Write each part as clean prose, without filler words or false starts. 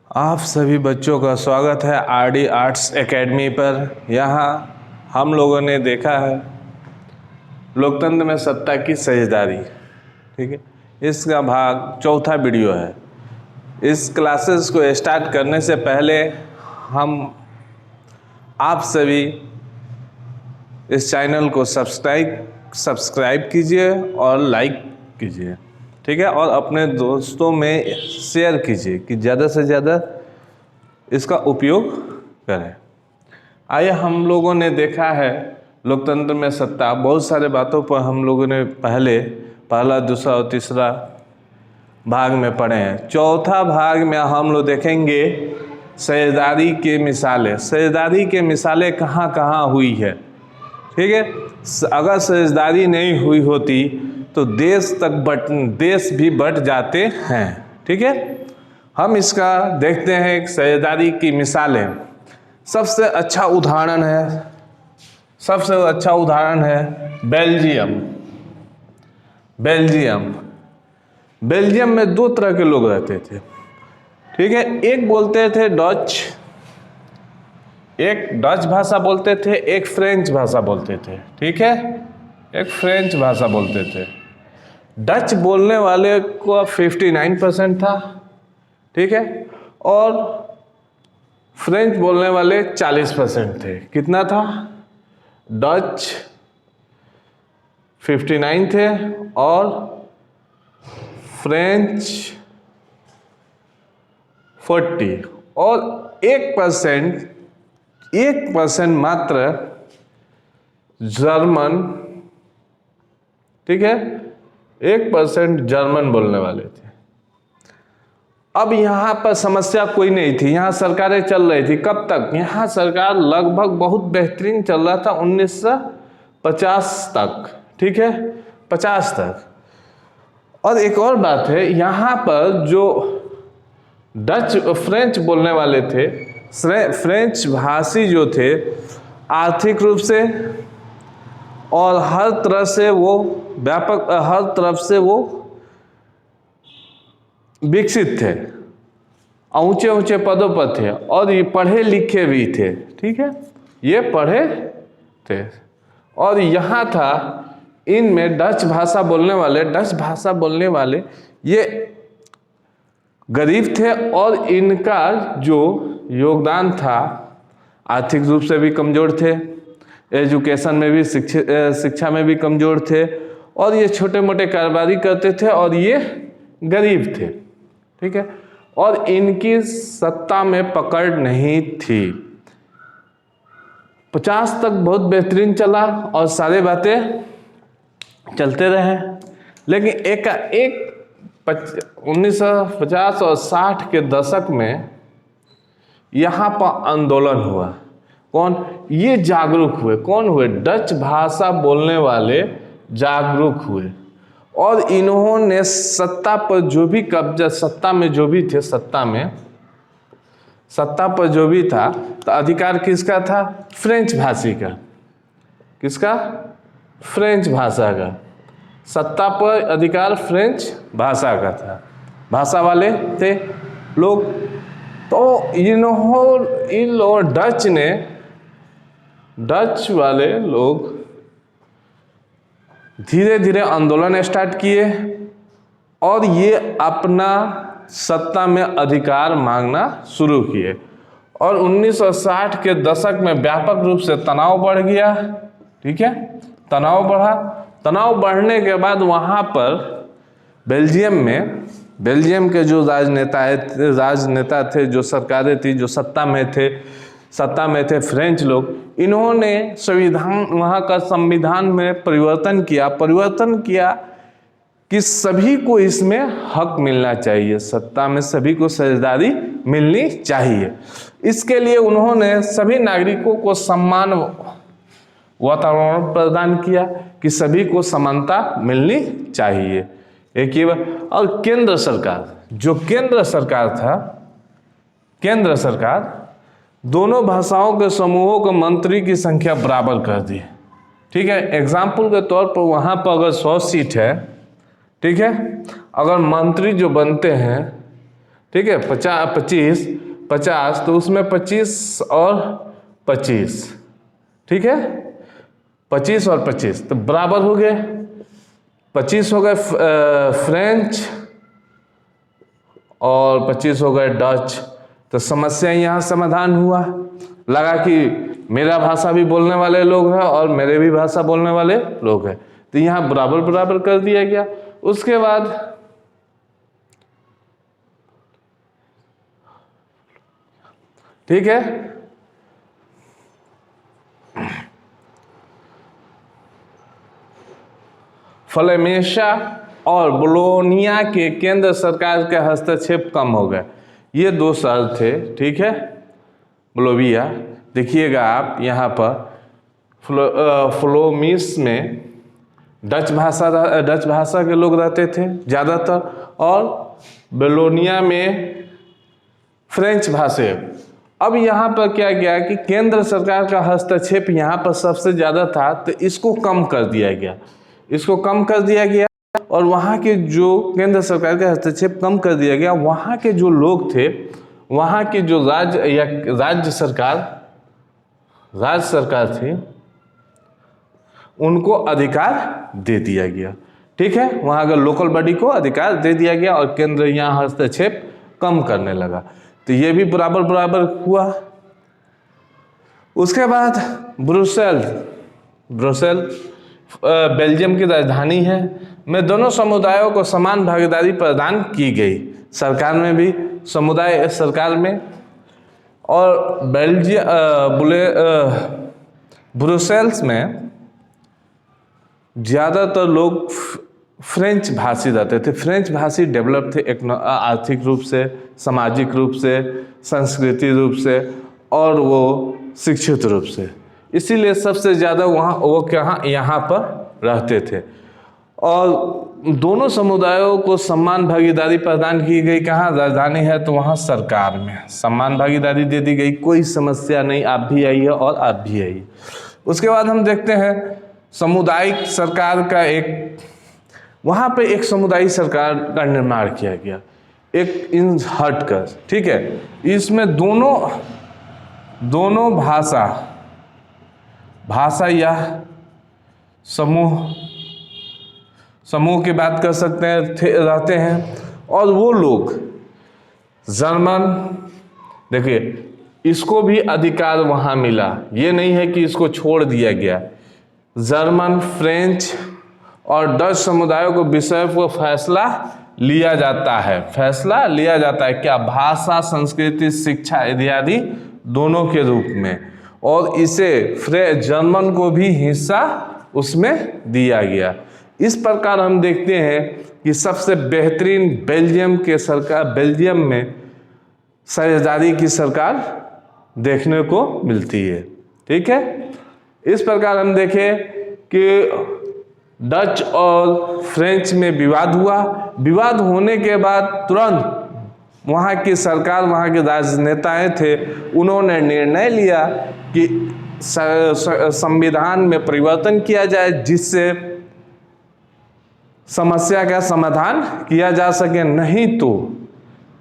आप सभी बच्चों का स्वागत है आरडी आर्ट्स एकेडमी पर। यहाँ हम लोगों ने देखा है लोकतंत्र में सत्ता की साझेदारी। ठीक है, इसका भाग चौथा वीडियो है। इस क्लासेस को स्टार्ट करने से पहले हम आप सभी इस चैनल को सब्सक्राइब कीजिए और लाइक कीजिए। ठीक है, और अपने दोस्तों में शेयर कीजिए कि ज़्यादा से ज़्यादा इसका उपयोग करें। आइए, हम लोगों ने देखा है लोकतंत्र में सत्ता, बहुत सारे बातों पर हम लोगों ने पहला, दूसरा और तीसरा भाग में पढ़े हैं। चौथा भाग में हम लोग देखेंगे साझेदारी के मिसालें। साझेदारी के मिसालें कहाँ कहाँ हुई है। ठीक है, अगर साझेदारी नहीं हुई होती तो देश भी बट जाते हैं। ठीक है, हम इसका देखते हैं एक साझेदारी की मिसालें। सबसे अच्छा उदाहरण है बेल्जियम में दो तरह के लोग रहते थे। ठीक है, एक बोलते थे एक डच भाषा बोलते थे, एक फ्रेंच भाषा बोलते थे। ठीक है, एक फ्रेंच भाषा बोलते थे। डच बोलने वाले को 59% था। ठीक है, और फ्रेंच बोलने वाले 40% थे। कितना था? डच 59 थे और फ्रेंच 40 और 1% मात्र जर्मन। ठीक है, 1% जर्मन बोलने वाले थे। अब यहाँ पर समस्या कोई नहीं थी, यहाँ सरकारें चल रही थी। कब तक? यहाँ सरकार लगभग बहुत बेहतरीन चल रहा था 1950 तक। ठीक है, 50 तक। और एक और बात है, यहाँ पर जो फ्रेंच बोलने वाले थे, फ्रेंच भाषी जो थे, आर्थिक रूप से और हर तरफ से वो विकसित थे, ऊंचे ऊंचे पदों पर थे और ये पढ़े लिखे भी थे। ठीक है, ये पढ़े थे। और यहाँ था इनमें डच भाषा बोलने वाले ये गरीब थे और इनका जो योगदान था, आर्थिक रूप से भी कमज़ोर थे, एजुकेशन में भी, शिक्षा में भी कमज़ोर थे, और ये छोटे मोटे कारोबारी करते थे और ये गरीब थे। ठीक है, और इनकी सत्ता में पकड़ नहीं थी। 50 तक बहुत बेहतरीन चला और सारे बातें चलते रहे। लेकिन एक 1950 और 60 के दशक में यहाँ पर आंदोलन हुआ। कौन ये जागरूक हुए? कौन हुए? डच भाषा बोलने वाले जागरूक हुए और इन्होंने सत्ता पर जो भी कब्जा, सत्ता पर जो भी था, तो अधिकार किसका था? फ्रेंच भाषी का। किसका? फ्रेंच भाषा का। सत्ता पर अधिकार फ्रेंच भाषा का था, भाषा वाले थे लोग। तो डच वाले लोग धीरे धीरे आंदोलन स्टार्ट किए और ये अपना सत्ता में अधिकार मांगना शुरू किए। और 1960 के दशक में व्यापक रूप से तनाव बढ़ गया। ठीक है, तनाव बढ़ा। तनाव बढ़ने के बाद वहाँ पर बेल्जियम के जो राजनेता थे, जो सरकारें थी, जो सत्ता में थे फ्रेंच लोग, इन्होंने वहाँ का संविधान में परिवर्तन किया कि सभी को इसमें हक मिलना चाहिए, सत्ता में सभी को साझेदारी मिलनी चाहिए। इसके लिए उन्होंने सभी नागरिकों को समान वातावरण प्रदान किया कि सभी को समानता मिलनी चाहिए। और केंद्र सरकार दोनों भाषाओं के समूहों को मंत्री की संख्या बराबर कर दी। ठीक है, एग्जाम्पल के तौर पर वहाँ पर अगर 100 सीट है, ठीक है, अगर मंत्री जो बनते हैं ठीक है, 50 तो उसमें 25 और 25, ठीक है, 25 और 25 तो बराबर हो गए, 25 हो गए फ्रेंच और 25 हो गए डच। तो समस्या यहाँ समाधान हुआ। लगा कि मेरा भाषा भी बोलने वाले लोग हैं और मेरे भी भाषा बोलने वाले लोग हैं, तो यहाँ बराबर बराबर कर दिया गया। उसके बाद ठीक है, फ्लेमिशा और बोलोनिया के केंद्र सरकार के हस्तक्षेप कम हो गए। ये दो शहर थे, ठीक है, बोलोविया। देखिएगा आप यहाँ पर फ्लोमिस में डच भाषा के लोग रहते थे ज़्यादातर, और बोलोनिया में फ्रेंच भाषा। अब यहाँ पर क्या गया कि केंद्र सरकार का हस्तक्षेप यहाँ पर सबसे ज़्यादा था, तो इसको कम कर दिया गया, और वहाँ के जो केंद्र सरकार का हस्तक्षेप कम कर दिया गया, वहाँ के जो लोग थे, वहाँ के जो राज्य सरकार थी, उनको अधिकार दे दिया गया। ठीक है, वहाँ के लोकल बॉडी को अधिकार दे दिया गया और केंद्र यहाँ हस्तक्षेप कम करने लगा। तो ये भी बराबर बराबर हुआ। उसके बाद ब्रुसेल बेल्जियम की राजधानी है, में दोनों समुदायों को समान भागीदारी प्रदान की गई, सरकार में भी, समुदाय सरकार में। और ब्रुसेल्स में ज़्यादातर लोग फ्रेंच भाषी रहते थे। फ्रेंच भाषी डेवलप थे आर्थिक रूप से, सामाजिक रूप से, सांस्कृतिक रूप से और वो शिक्षित रूप से, इसीलिए सबसे ज़्यादा यहाँ पर रहते थे। और दोनों समुदायों को समान भागीदारी प्रदान की गई। कहाँ राजधानी है तो वहाँ सरकार में समान भागीदारी दे दी गई, कोई समस्या नहीं, आप भी आइए और आप भी आइए। उसके बाद हम देखते हैं सामुदायिक सरकार का वहाँ पे एक सामुदायिक सरकार का निर्माण किया गया, एक इन हटकर, ठीक है। इसमें दोनों भाषा या समूह की बात कर सकते हैं रहते हैं। और वो लोग जर्मन, देखिए इसको भी अधिकार वहाँ मिला, ये नहीं है कि इसको छोड़ दिया गया। जर्मन, फ्रेंच और डच समुदायों को विषय को फैसला लिया जाता है क्या, भाषा, संस्कृति, शिक्षा इत्यादि दोनों के रूप में, और इसे जर्मन को भी हिस्सा उसमें दिया गया। इस प्रकार हम देखते हैं कि सबसे बेहतरीन बेल्जियम में साझेदारी की सरकार देखने को मिलती है। ठीक है, इस प्रकार हम देखें कि डच और फ्रेंच में विवाद हुआ। विवाद होने के बाद तुरंत वहाँ की सरकार, वहाँ के राजनेताएं थे, उन्होंने निर्णय लिया कि संविधान में परिवर्तन किया जाए, जिससे समस्या का समाधान किया जा सके। नहीं तो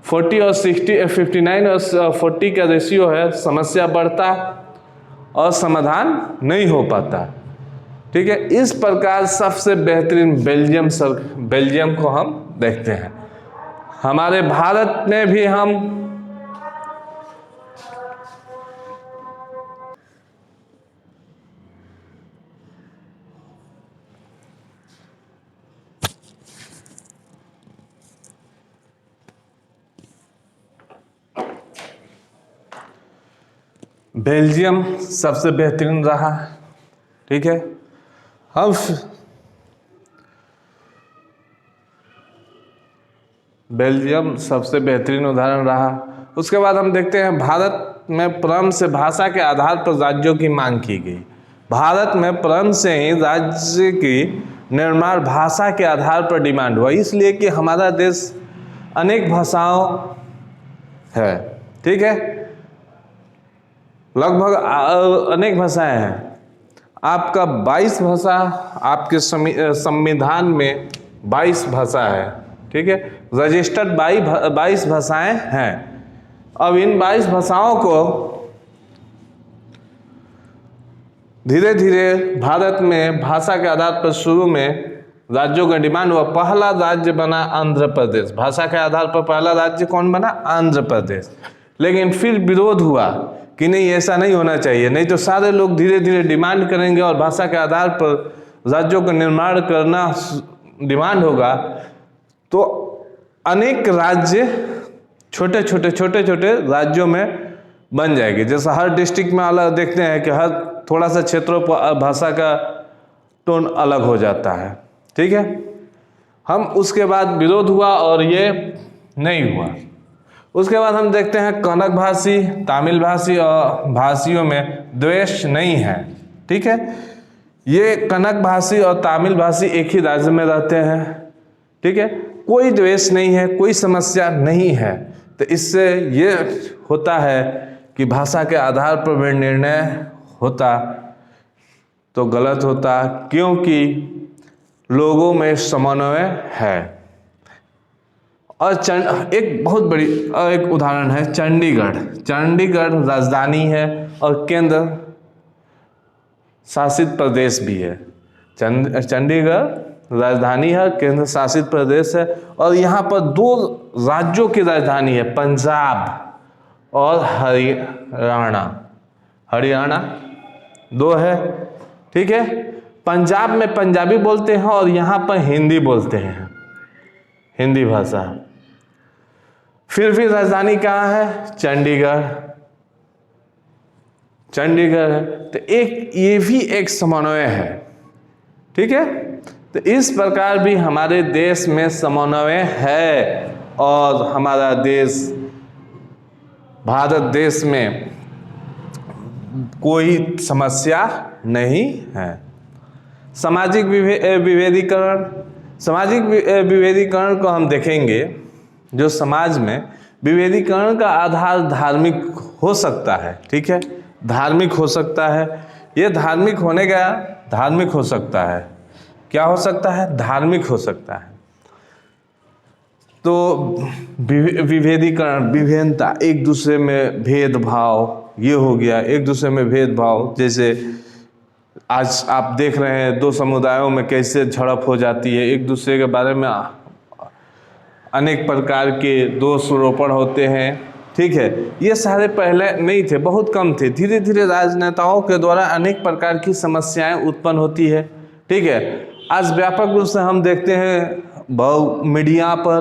40 और 60, 59 और 40 का रेशियो है, समस्या बढ़ता और समाधान नहीं हो पाता। ठीक है, इस प्रकार सबसे बेहतरीन बेल्जियम को हम देखते हैं। हमारे भारत में भी हम बेल्जियम सबसे बेहतरीन रहा। ठीक है, हम बेल्जियम सबसे बेहतरीन उदाहरण रहा। उसके बाद हम देखते हैं भारत में प्रांत से भाषा के आधार पर राज्यों की मांग की गई। भारत में प्रांत से ही राज्य की निर्माण भाषा के आधार पर डिमांड हुआ, इसलिए कि हमारा देश अनेक भाषाओं है। ठीक है, लगभग अनेक भाषाएं हैं। आपका 22 भाषा, आपके संविधान में 22 भाषा है। ठीक है। रजिस्टर्ड 22 भाषाएं हैं। अब इन 22 भाषाओं को धीरे धीरे भारत में भाषा के आधार पर शुरू में राज्यों का डिमांड हुआ। पहला राज्य बना आंध्र प्रदेश। भाषा के आधार पर पहला राज्य कौन बना? आंध्र प्रदेश। लेकिन फिर विरोध हुआ कि नहीं, ऐसा नहीं होना चाहिए, नहीं तो सारे लोग धीरे धीरे डिमांड करेंगे और भाषा के आधार पर राज्यों का निर्माण करना डिमांड होगा, तो अनेक राज्य छोटे छोटे राज्यों में बन जाएगी। जैसा हर डिस्ट्रिक्ट में अलग देखते हैं कि हर थोड़ा सा क्षेत्रों पर भाषा का टोन अलग हो जाता है, ठीक है। हम उसके बाद विरोध हुआ और ये नहीं हुआ। उसके बाद हम देखते हैं कन्नड़ भाषी, तमिल भाषी और भाषियों में द्वेष नहीं है, ठीक है। ये कन्नड़ भाषी और तमिल भाषी एक ही राज्य में रहते हैं, ठीक है। कोई द्वेष नहीं है, कोई समस्या नहीं है। तो इससे ये होता है कि भाषा के आधार पर भी निर्णय होता तो गलत होता, क्योंकि लोगों में समन्वय है। और एक बहुत बड़ी एक उदाहरण है चंडीगढ़। चंडीगढ़ राजधानी है और केंद्र शासित प्रदेश भी है। चंडीगढ़ राजधानी है, केंद्र शासित प्रदेश है। और यहाँ पर 2 राज्यों की राजधानी है, पंजाब और हरियाणा 2 है, ठीक है। पंजाब में पंजाबी बोलते हैं और यहाँ पर हिंदी बोलते हैं, हिंदी भाषा। फिर भी राजधानी कहाँ है? चंडीगढ़ है। तो ये भी एक समन्वय है, ठीक है। तो इस प्रकार भी हमारे देश में समन्वय है और हमारा देश भारत देश में कोई समस्या नहीं है। सामाजिक विभेदीकरण, सामाजिक विभेदीकरण को हम देखेंगे। जो समाज में विभेदीकरण का आधार धार्मिक हो सकता है, ठीक है, धार्मिक हो सकता है। ये धार्मिक होने का धार्मिक हो सकता है, क्या हो सकता है? धार्मिक हो सकता है। तो विभेदीकरण, विभिन्नता, एक दूसरे में भेदभाव, ये हो गया एक दूसरे में भेदभाव। जैसे आज आप देख रहे हैं 2 समुदायों में कैसे झड़प हो जाती है, एक दूसरे के बारे में अनेक प्रकार के दोषारोपण होते हैं, ठीक है। ये सारे पहले नहीं थे, बहुत कम थे। धीरे धीरे राजनेताओं के द्वारा अनेक प्रकार की समस्याएं उत्पन्न होती है, ठीक है। आज व्यापक रूप से हम देखते हैं मीडिया पर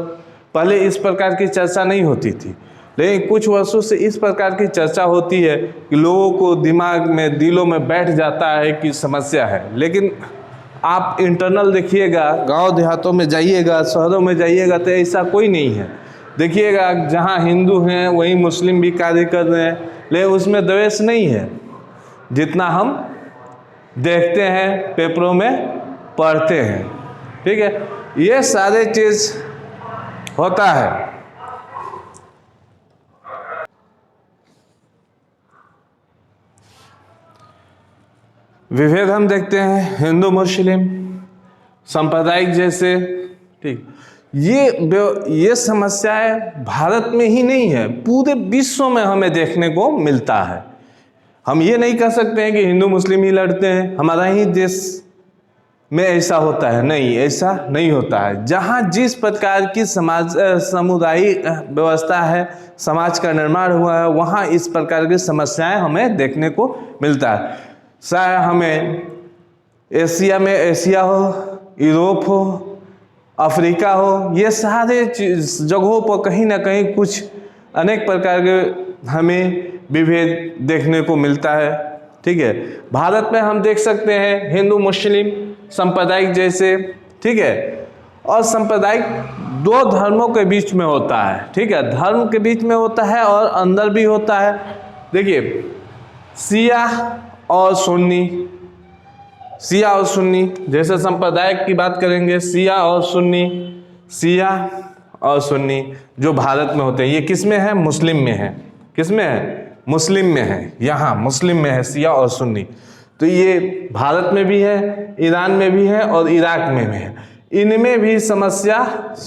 पहले इस प्रकार की चर्चा नहीं होती थी, लेकिन कुछ वर्षों से इस प्रकार की चर्चा होती है कि लोगों को दिमाग में, दिलों में बैठ जाता है कि समस्या है। लेकिन आप इंटरनल देखिएगा, गांव देहातों में जाइएगा, शहरों में जाइएगा, तो ऐसा कोई नहीं है। देखिएगा जहां हिंदू हैं वहीं मुस्लिम भी कार्य कर रहे हैं, लेकिन उसमें द्वेष नहीं है जितना हम देखते हैं, पेपरों में पढ़ते हैं, ठीक है। ये सारे चीज़ होता है। विभेद हम देखते हैं हिंदू मुस्लिम सांप्रदायिक जैसे, ठीक। ये समस्याएं भारत में ही नहीं है, पूरे विश्व में हमें देखने को मिलता है। हम ये नहीं कह सकते हैं कि हिंदू मुस्लिम ही लड़ते हैं, हमारा ही देश में ऐसा होता है, नहीं, ऐसा नहीं होता है। जहाँ जिस प्रकार की सामुदायिक व्यवस्था है, समाज का निर्माण हुआ है, वहाँ इस प्रकार की समस्याएं हमें देखने को मिलता है। चाहे हमें एशिया में एशिया हो, यूरोप हो, अफ्रीका हो, ये सारे जगहों पर कहीं ना कहीं कुछ अनेक प्रकार के हमें विभेद देखने को मिलता है, ठीक है। भारत में हम देख सकते हैं हिंदू मुस्लिम सांप्रदायिक जैसे, ठीक है। और सांप्रदायिक 2 धर्मों के बीच में होता है, ठीक है, धर्म के बीच में होता है और अंदर भी होता है। देखिए शिया और सुन्नी, शिया और सुन्नी, जैसे सांप्रदायिक की बात करेंगे, शिया और सुन्नी जो भारत में होते हैं, ये किस में है? मुस्लिम में है। किस में है? मुस्लिम में है। यहाँ मुस्लिम में है शिया और सुन्नी। तो ये भारत में भी है, ईरान में भी है और इराक में भी है। इनमें भी समस्या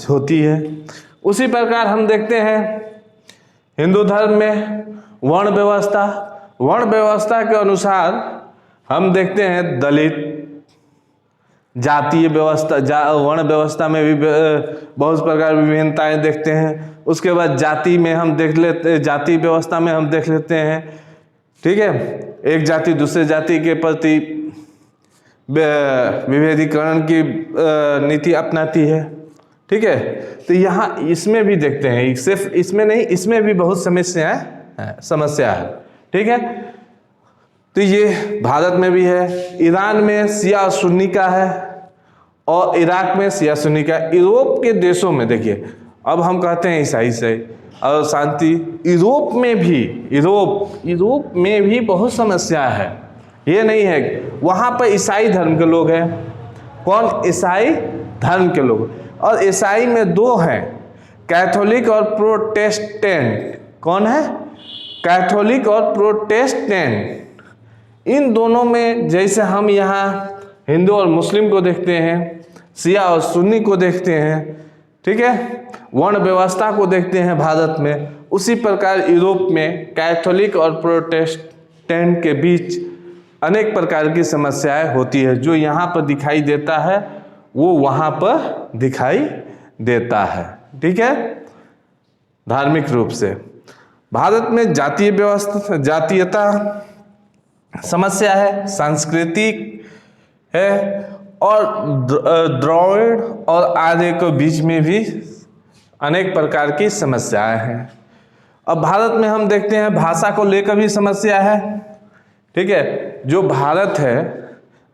होती है। उसी प्रकार हम देखते हैं हिंदू धर्म में वर्ण व्यवस्था के अनुसार हम देखते हैं दलित, जातीय व्यवस्था, वर्ण व्यवस्था में भी बहुत प्रकार की विभिन्नताएं देखते हैं। उसके बाद जाति में हम देख लेते, जाति व्यवस्था में हम देख लेते हैं, ठीक है, एक जाति दूसरे जाति के प्रति विभेदीकरण की नीति अपनाती है, ठीक है। तो यहाँ इसमें भी देखते हैं, सिर्फ इसमें नहीं, इसमें भी बहुत समस्या है, ठीक है। तो ये भारत में भी है, ईरान में शिया और सुन्नी का है, और इराक में शिया सुन्नी का। यूरोप के देशों में देखिए, अब हम कहते हैं ईसाई से और शांति, यूरोप में भी बहुत समस्या है। ये नहीं है, वहाँ पर ईसाई धर्म के लोग हैं। कौन? ईसाई धर्म के लोग। और ईसाई में दो हैं, कैथोलिक और प्रोटेस्टेंट। कौन है? कैथोलिक और प्रोटेस्टेंट। इन दोनों में जैसे हम यहाँ हिंदू और मुस्लिम को देखते हैं, शिया और सुन्नी को देखते हैं, ठीक है, वर्ण व्यवस्था को देखते हैं भारत में, उसी प्रकार यूरोप में कैथोलिक और प्रोटेस्टेंट के बीच अनेक प्रकार की समस्याएं होती है। जो यहाँ पर दिखाई देता है वो वहाँ पर दिखाई देता है, ठीक है। धार्मिक रूप से भारत में जातीय व्यवस्था, जातीयता समस्या है, सांस्कृतिक है, और द्रविड़ और आर्य के बीच में भी अनेक प्रकार की समस्याएं हैं। अब भारत में हम देखते हैं भाषा को लेकर भी समस्या है, ठीक है। जो भारत है,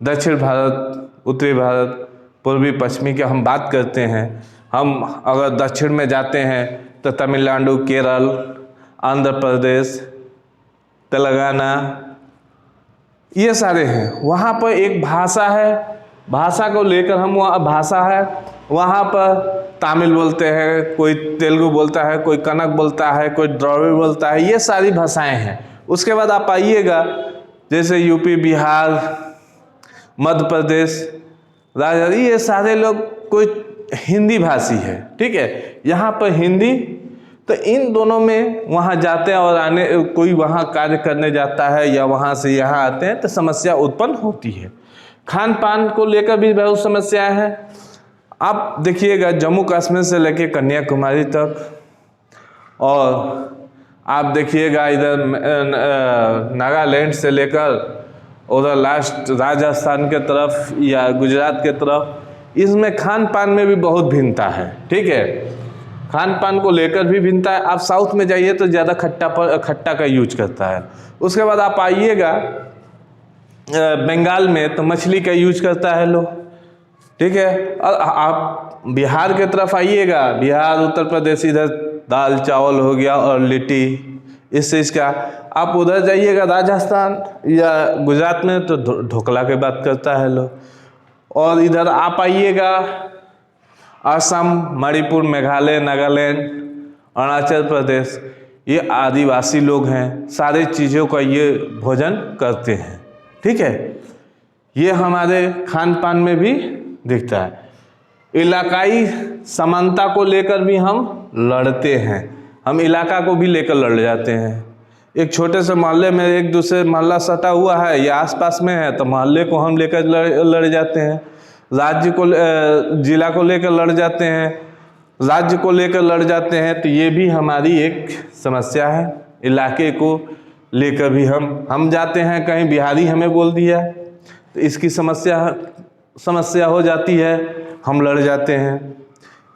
दक्षिण भारत, उत्तरी भारत, पूर्वी पश्चिमी की हम बात करते हैं, हम अगर दक्षिण में जाते हैं तो तमिलनाडु, केरल, आंध्र प्रदेश, तेलंगाना, ये सारे हैं। वहाँ पर एक भाषा है, भाषा को लेकर हम वहाँ पर तमिल बोलते हैं, कोई तेलुगु बोलता है, कोई कन्नड़ बोलता है, कोई द्रविड़ बोलता है, ये सारी भाषाएं हैं। उसके बाद आप आइएगा जैसे यूपी, बिहार, मध्य प्रदेश, राजस्थान, ये सारे लोग कोई हिंदी भाषी है, ठीक है। यहाँ पर हिंदी, तो इन दोनों में वहाँ जाते हैं और आने, कोई वहाँ कार्य करने जाता है या वहाँ से यहाँ आते हैं तो समस्या उत्पन्न होती है। खान पान को लेकर भी बहुत समस्याएं हैं। आप देखिएगा जम्मू कश्मीर से लेकर कन्याकुमारी तक, और आप देखिएगा इधर नागालैंड से लेकर उधर लास्ट राजस्थान के तरफ या गुजरात के तरफ, इसमें खान पान में भी बहुत भिन्नता है, ठीक है। खान पान को लेकर भी भिन्नता है। आप साउथ में जाइए तो ज़्यादा खट्टा का यूज करता है। उसके बाद आप आइएगा बंगाल में तो मछली का यूज करता है लोग, ठीक है। और आप बिहार के तरफ आइएगा, बिहार, उत्तर प्रदेश, इधर दाल चावल हो गया और लिट्टी, इस चीज़ का। आप उधर जाइएगा राजस्थान या गुजरात में तो ढोकला की बात करता है लोग। और इधर आप आइएगा असम, मणिपुर, मेघालय, नागालैंड, अरुणाचल प्रदेश, ये आदिवासी लोग हैं, सारे चीज़ों का ये भोजन करते हैं, ठीक है। ये हमारे खान पान में भी दिखता है। इलाकाई समानता को लेकर भी हम लड़ते हैं, हम इलाका को भी लेकर लड़ जाते हैं। एक छोटे से मोहल्ले में एक दूसरे मोहल्ला सटा हुआ है या आसपास में है तो मोहल्ले को हम लेकर लड़ जाते हैं। राज्य को, जिला को लेकर लड़ जाते हैं, राज्य को लेकर लड़ जाते हैं। तो ये भी हमारी एक समस्या है। इलाके को लेकर भी हम जाते हैं, कहीं बिहारी हमें बोल दिया तो इसकी समस्या हो जाती है, हम लड़ जाते हैं।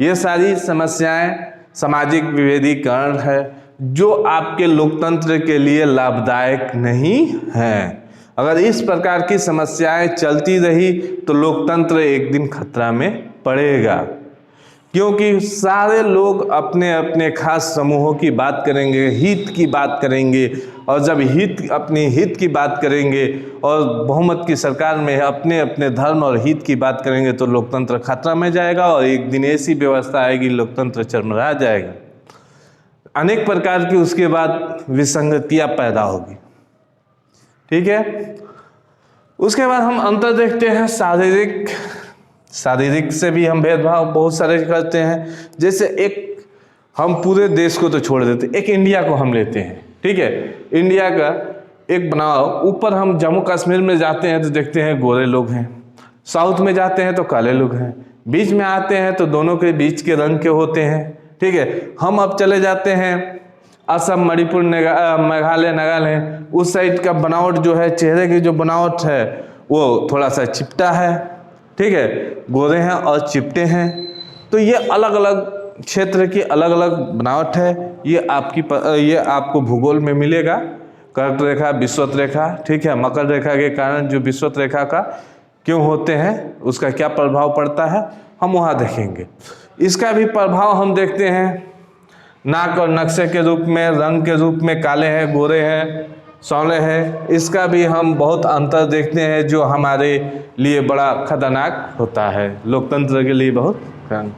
ये सारी समस्याएं सामाजिक विभेदीकरण है जो आपके लोकतंत्र के लिए लाभदायक नहीं है। अगर इस प्रकार की समस्याएं चलती रही तो लोकतंत्र एक दिन खतरा में पड़ेगा, क्योंकि सारे लोग अपने अपने खास समूहों की बात करेंगे, हित की बात करेंगे, और जब अपनी हित की बात करेंगे और बहुमत की सरकार में अपने अपने धर्म और हित की बात करेंगे तो लोकतंत्र खतरा में जाएगा और एक दिन ऐसी व्यवस्था आएगी लोकतंत्र चरमरा जाएगा। अनेक प्रकार की उसके बाद विसंगतियां पैदा होगी, ठीक है। उसके बाद हम अंतर देखते हैं शारीरिक शारीरिक से भी हम भेदभाव बहुत सारे करते हैं। जैसे एक हम पूरे देश को तो छोड़ देते, एक इंडिया को हम लेते हैं, ठीक है। इंडिया का एक बनाओ, ऊपर हम जम्मू कश्मीर में जाते हैं तो देखते हैं गोरे लोग हैं, साउथ में जाते हैं तो काले लोग हैं, बीच में आते हैं तो दोनों के बीच के रंग के होते हैं, ठीक है। हम अब चले जाते हैं असम, मणिपुर, मेघालय, नागालैंड, उस साइड का बनावट जो है, चेहरे की जो बनावट है वो थोड़ा सा चिपटा है, ठीक है, गोरे हैं और चिपटे हैं। तो ये अलग अलग क्षेत्र की अलग अलग बनावट है। ये आपको भूगोल में मिलेगा, कर्क रेखा, विषुवत रेखा, ठीक है। मकर रेखा के कारण जो विषुवत रेखा का क्यों होते हैं, उसका क्या प्रभाव पड़ता है, हम वहाँ देखेंगे। इसका भी प्रभाव हम देखते हैं नाक और नक्शे के रूप में, रंग के रूप में, काले हैं, गोरे हैं, सौले हैं। इसका भी हम बहुत अंतर देखते हैं जो हमारे लिए बड़ा खतरनाक होता है, लोकतंत्र के लिए बहुत खतरनाक।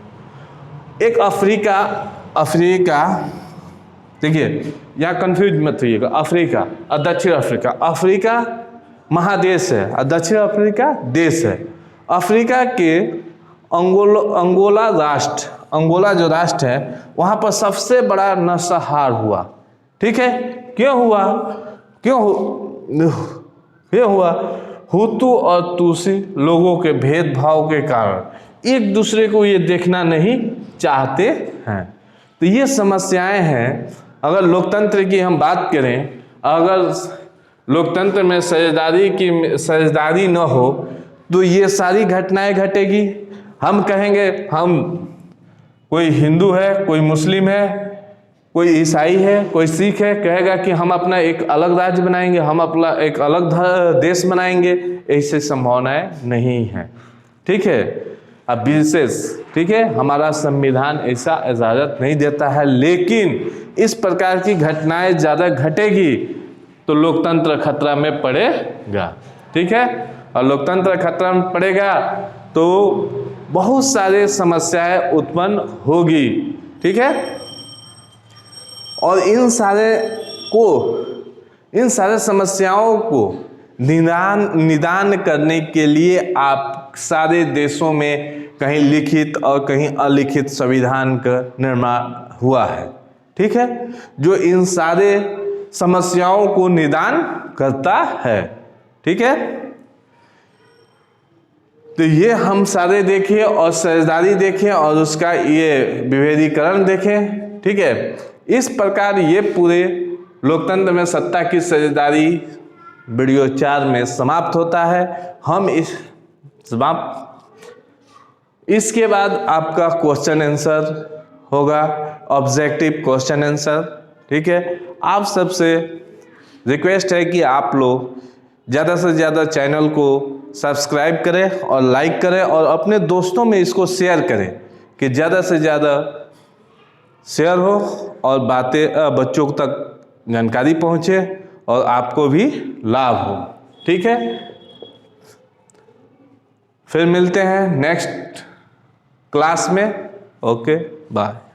एक अफ्रीका, देखिए यहाँ कंफ्यूज मत होइएगा, अफ्रीका और दक्षिण अफ्रीका, अफ्रीका महादेश है और दक्षिण अफ्रीका देश है। अफ्रीका के अंगोला जो राष्ट्र है, वहाँ पर सबसे बड़ा नरसंहार हुआ, ठीक है। क्यों हुआ? हुतू और तुसी लोगों के भेदभाव के कारण एक दूसरे को ये देखना नहीं चाहते हैं। तो ये समस्याएं हैं। अगर लोकतंत्र की हम बात करें, अगर लोकतंत्र में साझेदारी न हो तो ये सारी घटनाएं घटेगी। हम कहेंगे, हम कोई हिंदू है, कोई मुस्लिम है, कोई ईसाई है, कोई सिख है, कहेगा कि हम अपना एक अलग राज्य बनाएंगे, हम अपना एक अलग देश बनाएंगे। ऐसी संभावनाएं नहीं है, ठीक है। अब विशेष, ठीक है, हमारा संविधान ऐसा इजाज़त नहीं देता है, लेकिन इस प्रकार की घटनाएं ज़्यादा घटेगी तो लोकतंत्र खतरा में पड़ेगा, ठीक है। और लोकतंत्र खतरा में पड़ेगा तो बहुत सारे समस्याएं उत्पन्न होगी, ठीक है। और इन सारे समस्याओं को निदान करने के लिए आप सारे देशों में कहीं लिखित और कहीं अलिखित संविधान का निर्माण हुआ है, ठीक है, जो इन सारे समस्याओं को निदान करता है, ठीक है। तो ये हम सारे देखें और साझेदारी देखें और उसका ये विभेदीकरण देखें, ठीक है। इस प्रकार ये पूरे लोकतंत्र में सत्ता की साझेदारी वीडियो 4 में समाप्त होता है। इसके बाद आपका क्वेश्चन आंसर होगा, ऑब्जेक्टिव क्वेश्चन आंसर, ठीक है। आप सबसे रिक्वेस्ट है कि आप लोग ज़्यादा से ज़्यादा चैनल को सब्सक्राइब करें और लाइक करें और अपने दोस्तों में इसको शेयर करें कि ज़्यादा से ज़्यादा शेयर हो और बातें बच्चों तक जानकारी पहुँचे और आपको भी लाभ हो, ठीक है। फिर मिलते हैं नेक्स्ट क्लास में। Okay, bye.